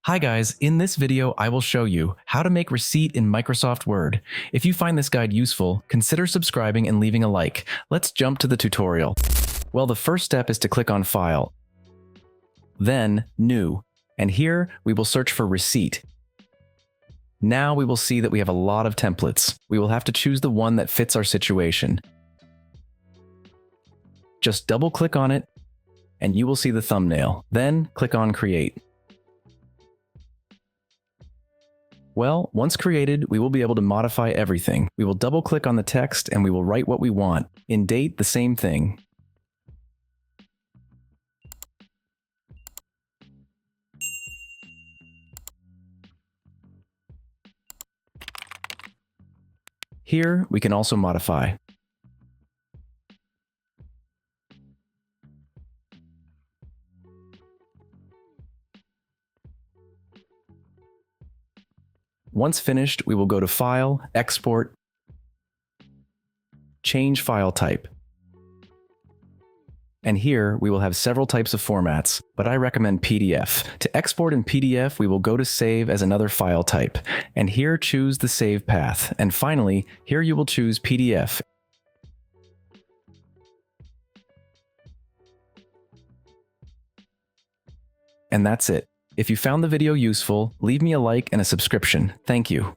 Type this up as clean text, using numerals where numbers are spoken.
Hi guys, in this video I will show you how to make receipt in Microsoft Word. If you find this guide useful, consider subscribing and leaving a like. Let's jump to the tutorial. Well, the first step is to click on File, then New, and here we will search for Receipt. Now we will see that we have a lot of templates. We will have to choose the one that fits our situation. Just double-click on it, and you will see the thumbnail. Then click on Create. Well, once created, we will be able to modify everything. We will double-click on the text and we will write what we want. In date, the same thing. Here, we can also modify. Once finished, we will go to File, Export, Change File Type. And here, we will have several types of formats, but I recommend PDF. To export in PDF, we will go to Save as another file type, and here choose the save path. And finally, here you will choose PDF. And that's it. If you found the video useful, leave me a like and a subscription. Thank you.